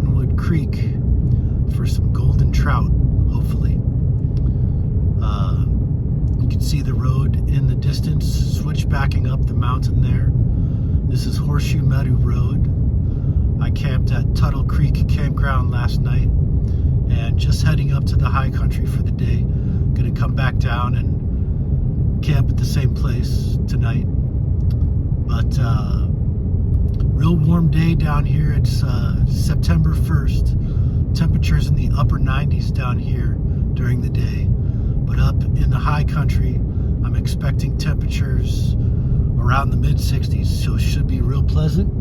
Cottonwood Creek for some golden trout, hopefully. You can see the road in the distance, switch backing up the mountain there. This is Horseshoe Meadow Road. I camped at Tuttle Creek Campground last night and just heading up to the high country for the day. Gonna come back down and camp at the same place tonight. But real warm day down here. It's September 1st. Temperatures in the upper 90s down here during the day. But up in the high country, I'm expecting temperatures around the mid-60s, so it should be real pleasant.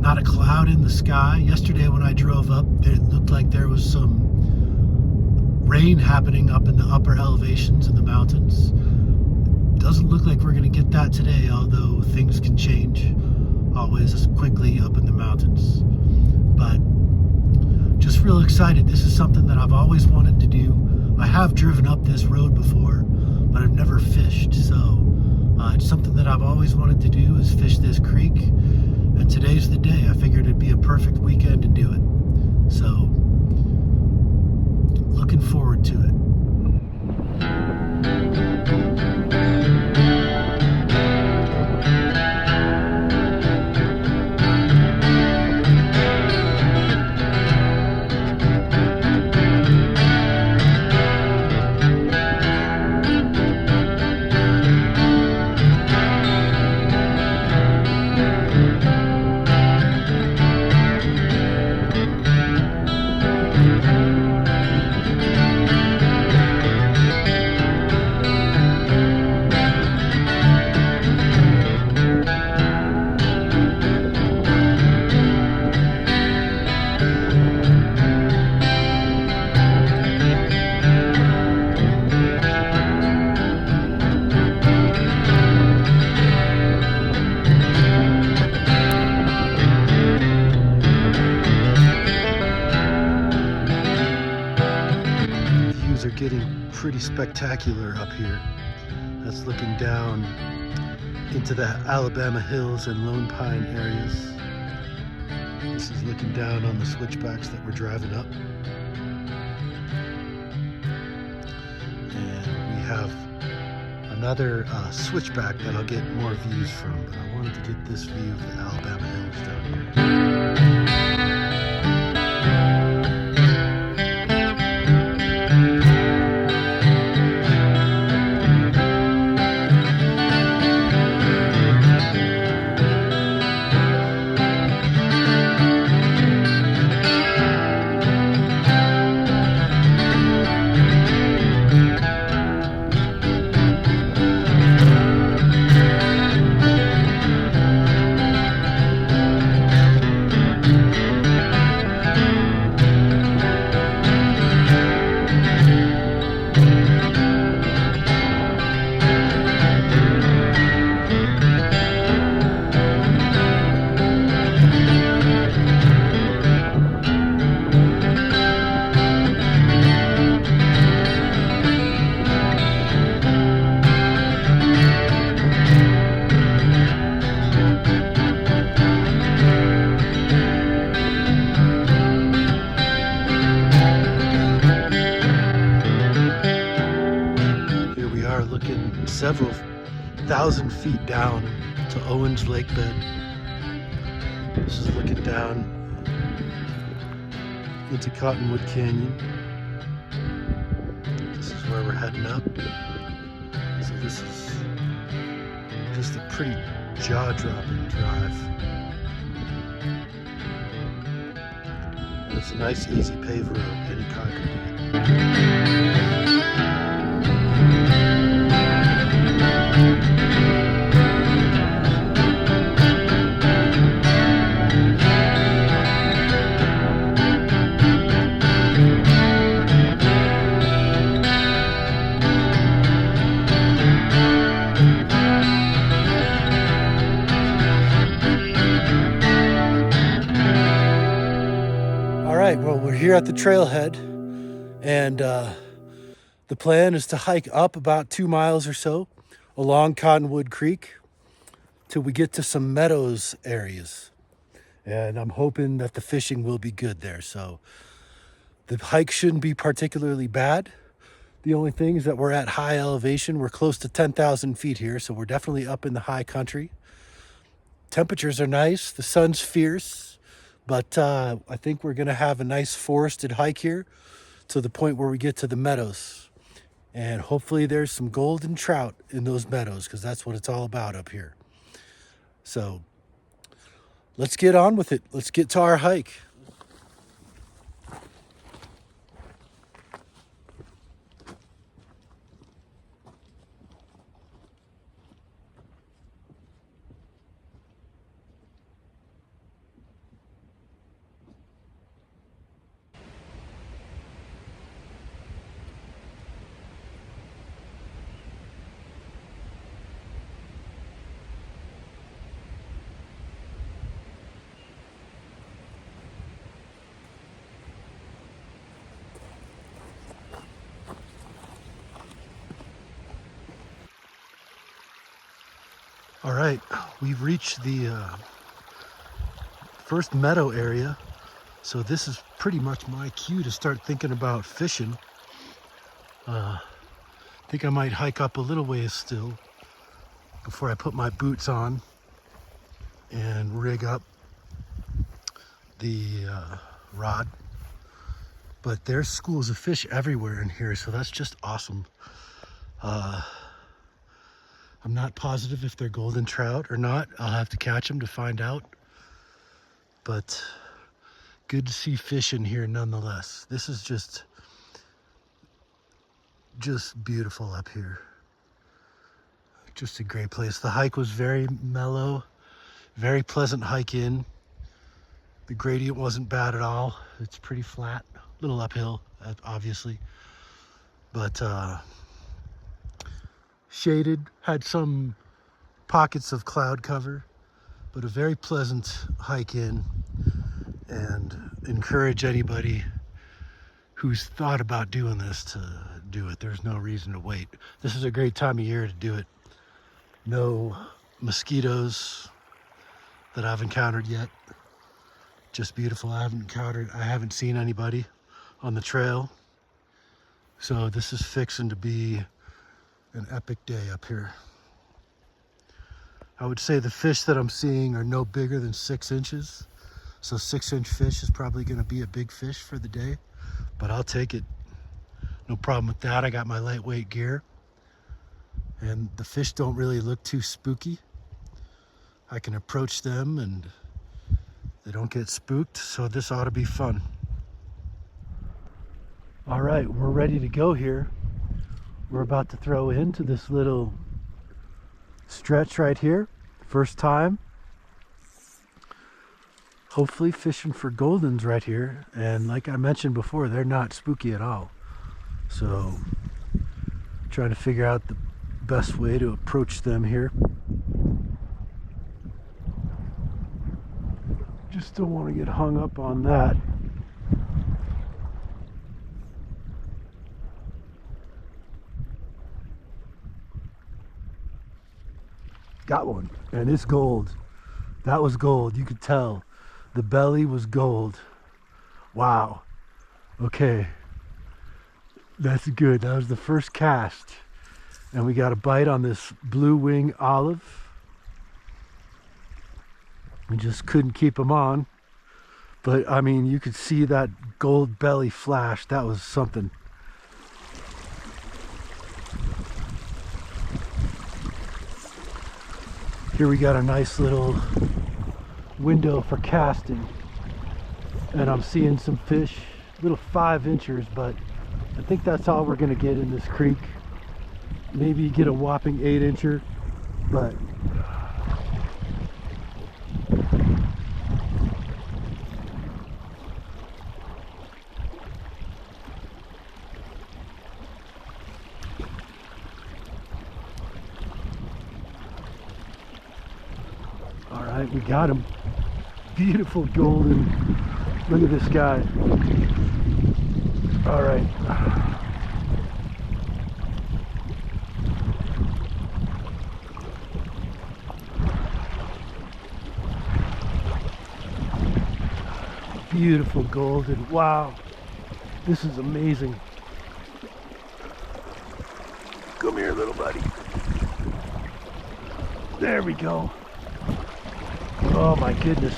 Not a cloud in the sky. Yesterday when I drove up, it looked like there was some rain happening up in the upper elevations of the mountains. Doesn't look like we're going to get that today, although things can change always quickly up in the mountains. But just real excited. This is something that I've always wanted to do. I have driven up this road before, but I've never fished, so it's something that I've always wanted to do, is fish this creek. And today's the day. I figured it'd be a perfect weekend to do it. So, looking forward to it. Are getting pretty spectacular up here. That's looking down into the Alabama hills and Lone Pine areas. This is looking down on the switchbacks that we're driving up. And we have another switchback that I'll get more views from, but I wanted to get this view of the Alabama hills down here. Looking several thousand feet down to Owens Lake bed. This is looking down into Cottonwood Canyon. This is where we're heading up. So this is just a pretty jaw-dropping drive. And it's a nice, easy paved road. Any car can do it. Well, we're here at the trailhead, and the plan is to hike up about 2 miles or so along Cottonwood Creek till we get to some meadows areas. and I'm hoping that the fishing will be good there. So the hike shouldn't be particularly bad. The only thing is that we're at high elevation. We're close to 10,000 feet here, so we're definitely up in the high country. Temperatures are nice. The sun's fierce, but I think we're going to have a nice forested hike here to the point where we get to the meadows. And hopefully there's some golden trout in those meadows, because that's what it's all about up here. So let's get on with it. Let's get to our hike. All right, we've reached the first meadow area. So this is pretty much my cue to start thinking about fishing. I think I might hike up a little ways still before I put my boots on and rig up the rod. But there's schools of fish everywhere in here, so that's just awesome. I'm not positive if they're golden trout or not. I'll have to catch them to find out. But good to see fish in here nonetheless. This is just beautiful up here. Just a great place. The hike was very mellow, very pleasant hike in. The gradient wasn't bad at all. It's pretty flat, a little uphill, obviously. But shaded, had some pockets of cloud cover, but a very pleasant hike in, and encourage anybody who's thought about doing this to do it. There's no reason to wait. This is a great time of year to do it. No mosquitoes that I've encountered yet. Just beautiful. I haven't seen anybody on the trail. So this is fixing to be an epic day up here. I would say the fish that I'm seeing are no bigger than 6 inches. So 6-inch fish is probably going to be a big fish for the day, but I'll take it. No problem with that. I got my lightweight gear, and the fish don't really look too spooky. I can approach them and they don't get spooked, so this ought to be fun. All right, we're ready to go here. We're about to throw into this little stretch right here. First time. Hopefully fishing for goldens right here. And like I mentioned before, they're not spooky at all. So trying to figure out the best way to approach them here. Just don't want to get hung up on that. Got one, and it's gold. That was gold, you could tell. The belly was gold. Wow. Okay. That's good. That was the first cast. And we got a bite on this blue wing olive. We just couldn't keep him on. But I mean, you could see that gold belly flash. That was something. Here we got a nice little window for casting, and I'm seeing some fish, little 5-inchers, but I think that's all we're gonna get in this creek. Maybe get a whopping 8-incher, but all right, we got him. Beautiful golden. Look at this guy. All right. Beautiful golden. Wow, this is amazing. Come here, little buddy. There we go. Oh my goodness.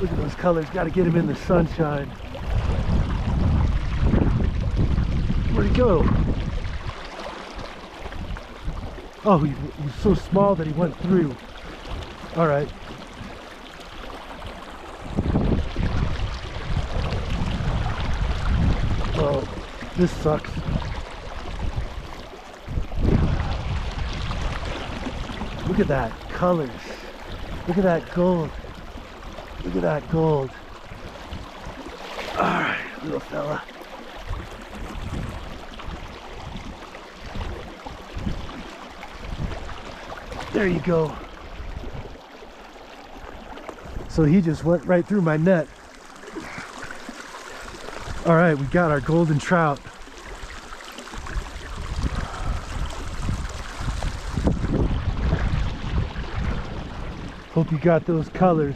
Look at those colors. Got to get him in the sunshine. Where'd he go? Oh, he's so small that he went through. All right. Oh, this sucks. Look at that colors. Look at that gold. Look at that gold. All right, little fella. There you go. So he just went right through my net. All right, we got our golden trout. Hope you got those colors.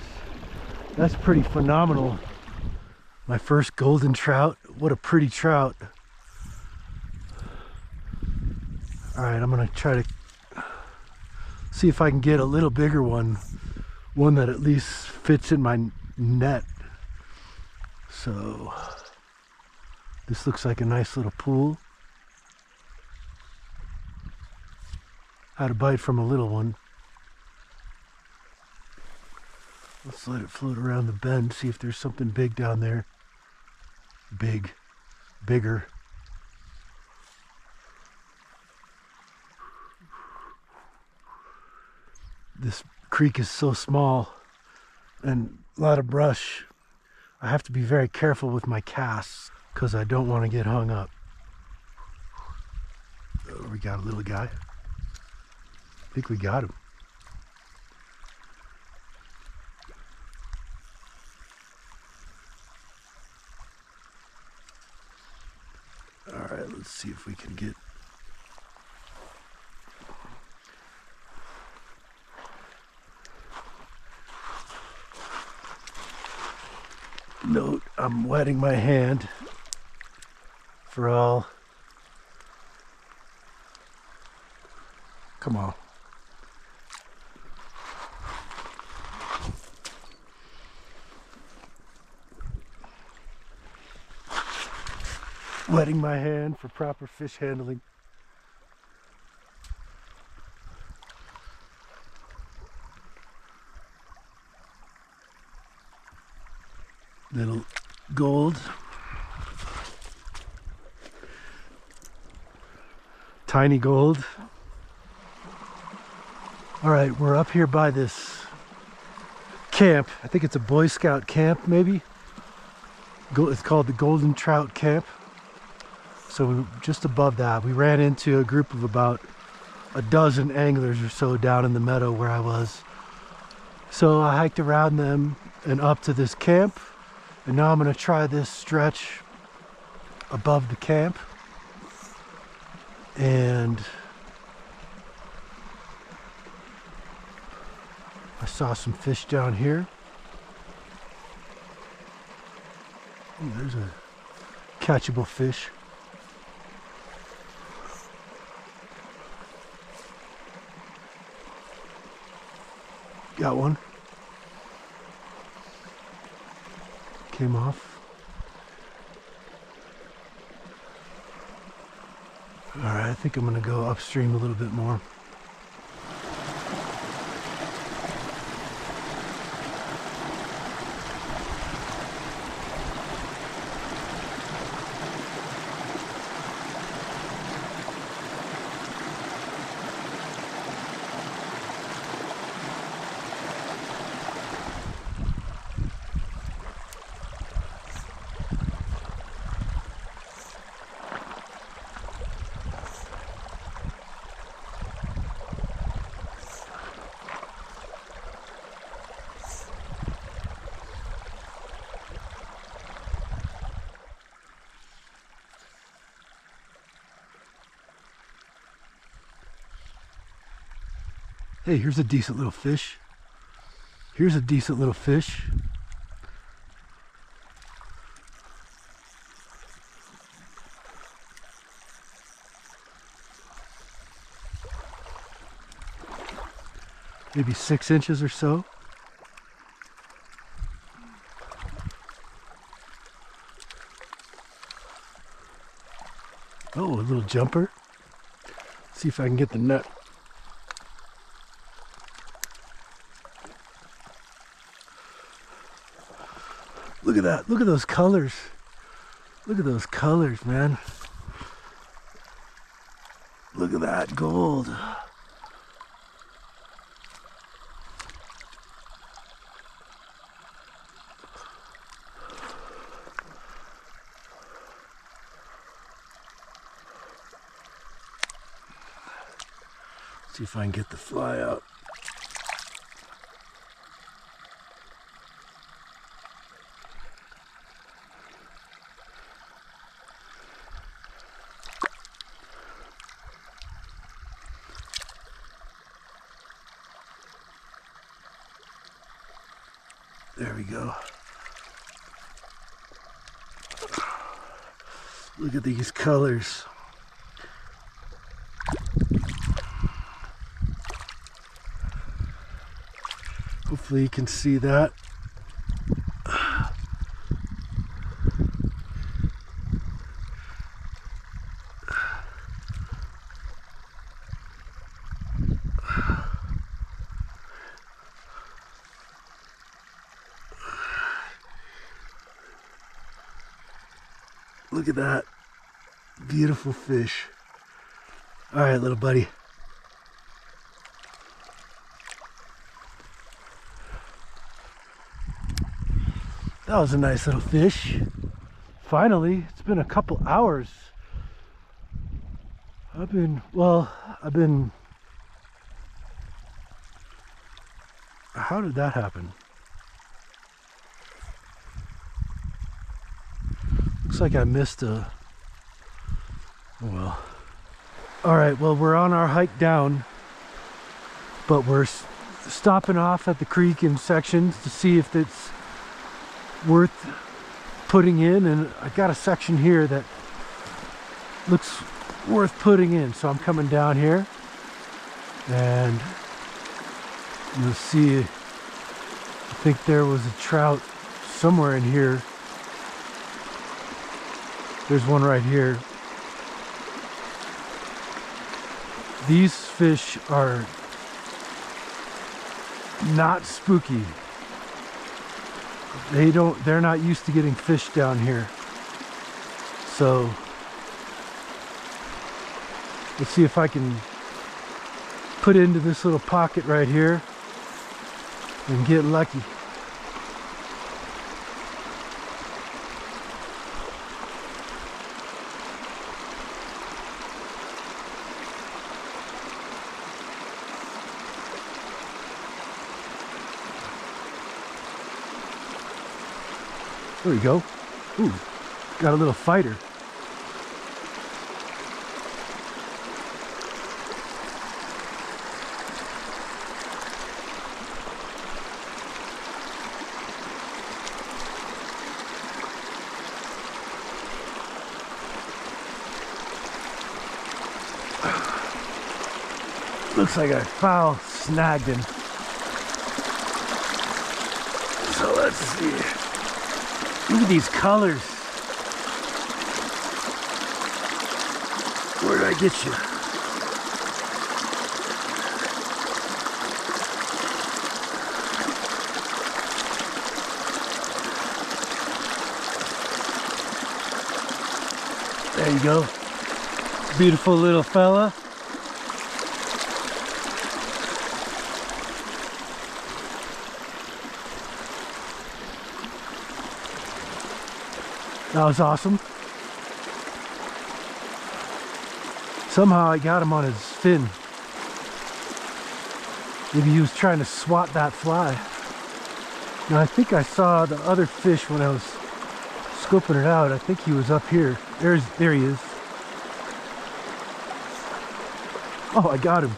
That's pretty phenomenal. My first golden trout. What a pretty trout. All right, I'm gonna try to see if I can get a little bigger one. One that at least fits in my net. So this looks like a nice little pool. Had a bite from a little one. Let's let it float around the bend, see if there's something big down there. Bigger. This creek is so small and a lot of brush. I have to be very careful with my casts because I don't want to get hung up. Oh, we got a little guy. I think we got him. All right, let's see if we can get. Note, I'm wetting my hand for all. Come on. Wetting my hand for proper fish handling. Little gold. Tiny gold. All right, we're up here by this camp. I think it's a Boy Scout camp, maybe. It's called the Golden Trout Camp. So we, just above that, we ran into a group of about a dozen anglers or so down in the meadow where I was. So I hiked around them and up to this camp. And now I'm going to try this stretch above the camp. And I saw some fish down here. Ooh, there's a catchable fish. Got one. Came off. All right, I think I'm gonna go upstream a little bit more. Hey, here's a decent little fish. Here's a decent little fish. maybe 6 inches or so. Oh, a little jumper. See if I can get the net. Look at that. Look at those colors. Look at those colors, man. Look at that gold. See if I can get the fly out. There we go. Look at these colors. Hopefully you can see that. Look at that. Beautiful fish. All right, little buddy. That was a nice little fish. Finally, it's been a couple hours. How did that happen? Looks like I missed a, oh well. All right, well, we're on our hike down, but we're stopping off at the creek in sections to see if it's worth putting in, and I got a section here that looks worth putting in, so I'm coming down here and you'll see, I think there was a trout somewhere in here. There's one right here. These fish are not spooky. They're not used to getting fish down here. So let's see if I can put into this little pocket right here and get lucky. There we go. Ooh, got a little fighter. Looks like I foul snagged him. So let's see. Look at these colors. Where did I get you? There you go. Beautiful little fella. That was awesome. Somehow I got him on his fin. Maybe he was trying to swat that fly. Now I think I saw the other fish when I was scoping it out. I think he was up here. There he is. Oh, I got him.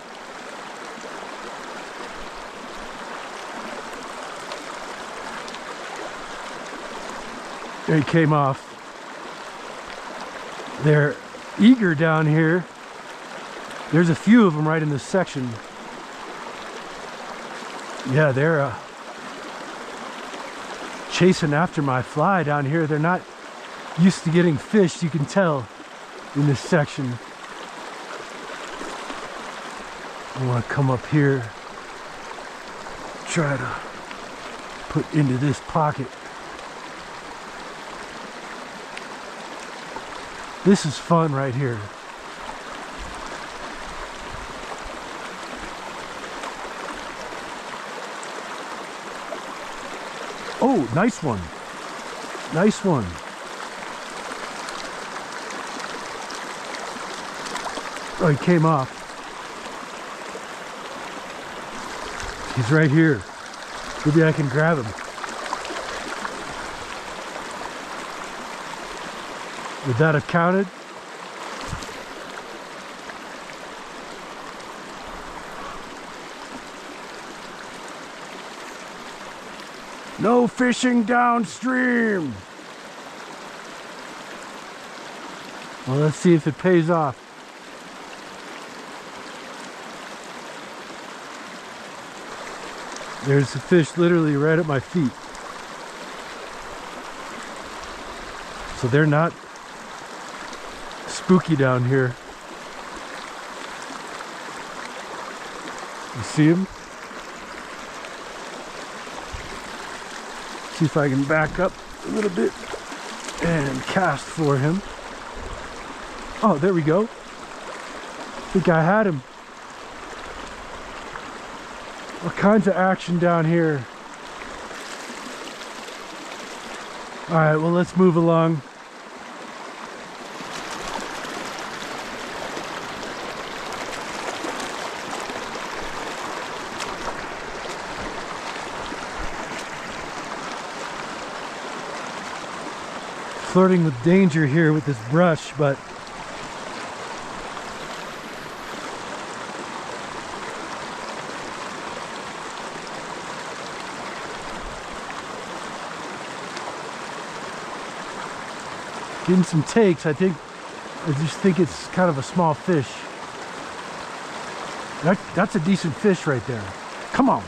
There he came off. They're eager down here. There's a few of them right in this section. Yeah, they're chasing after my fly down here. They're not used to getting fished, you can tell in this section. I want to come up here, try to put into this pocket. This is fun right here. Oh, nice one. Nice one. Oh, he came off. He's right here. Maybe I can grab him. Would that have counted? No fishing downstream. Well, let's see if it pays off. There's the fish literally right at my feet. So they're not spooky down here. You see him? See if I can back up a little bit and cast for him. Oh, there we go. I think I had him. All kinds of action down here. All right, well, let's move along. Flirting with danger here with this brush, but getting some takes. I just think it's kind of a small fish. That's a decent fish right there. Come on.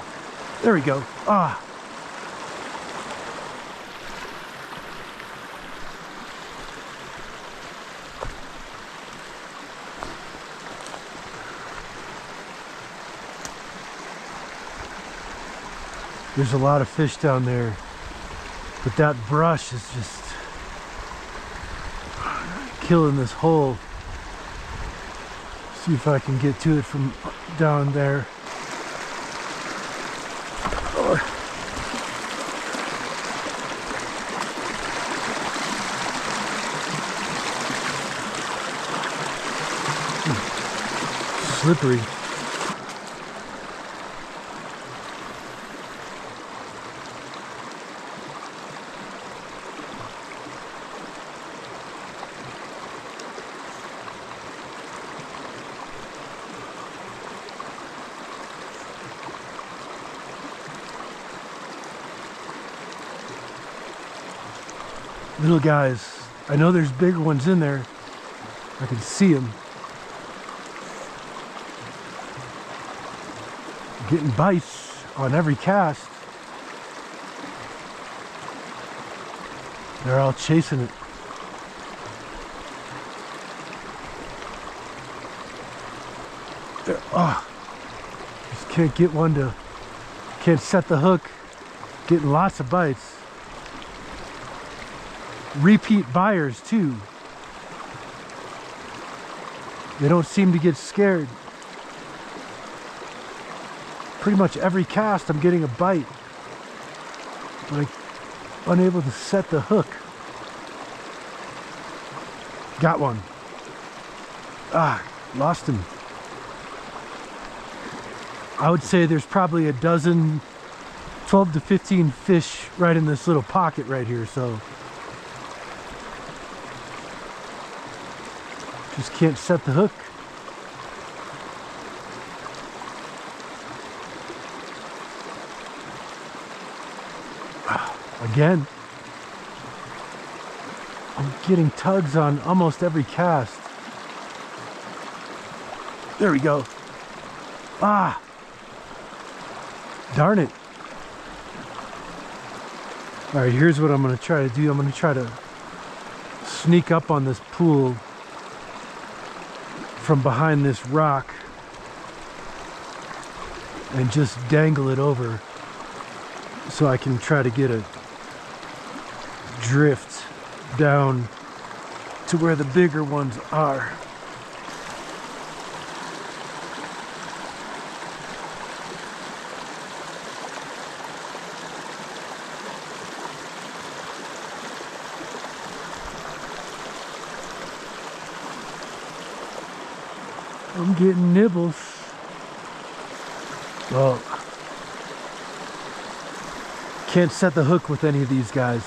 There we go. Ah. There's a lot of fish down there, but that brush is just killing this hole. See if I can get to it from down there. Slippery. Little guys, I know there's bigger ones in there. I can see them. Getting bites on every cast. They're all chasing it. Just can't get one to, can't set the hook. Getting lots of bites. Repeat buyers too. They don't seem to get scared. Pretty much every cast I'm getting a bite, but I'm unable to set the hook. Got one. Lost him. I would say there's probably a dozen, 12 to 15 fish right in this little pocket right here, so just can't set the hook. Again, I'm getting tugs on almost every cast. There we go. Darn it. All right, here's what I'm gonna try to do. I'm gonna try to sneak up on this pool from behind this rock and just dangle it over so I can try to get a drift down to where the bigger ones are. I'm getting nibbles. Well, can't set the hook with any of these guys.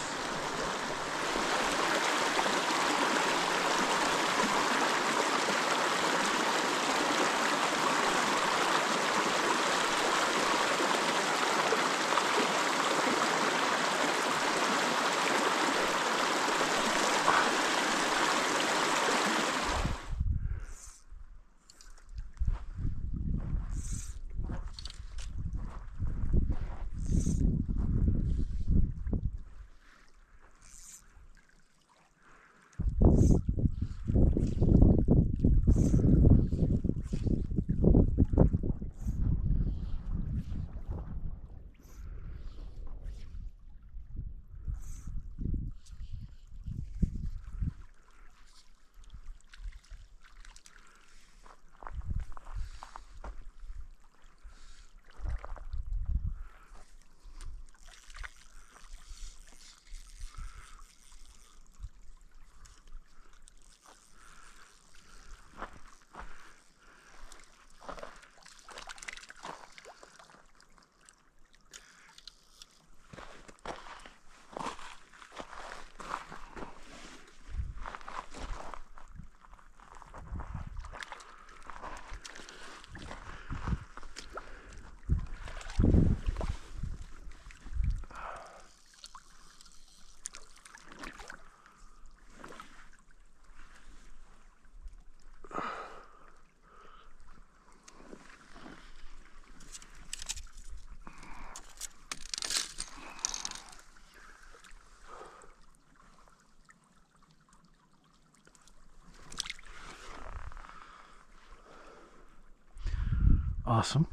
Awesome.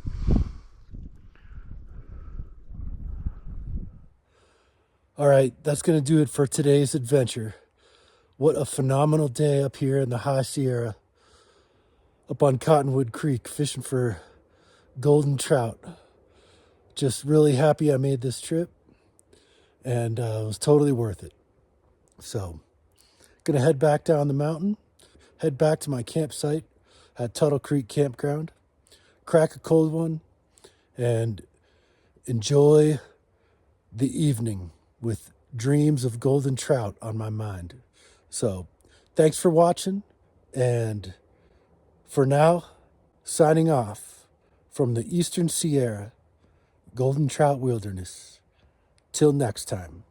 All right, that's going to do it for today's adventure. What a phenomenal day up here in the High Sierra, up on Cottonwood Creek, fishing for golden trout. Just really happy I made this trip, and it was totally worth it. So, gonna head back down the mountain, head back to my campsite at Tuttle Creek Campground, crack a cold one, and enjoy the evening with dreams of golden trout on my mind. So, thanks for watching, and for now, signing off from the Eastern Sierra Golden Trout Wilderness. Till next time.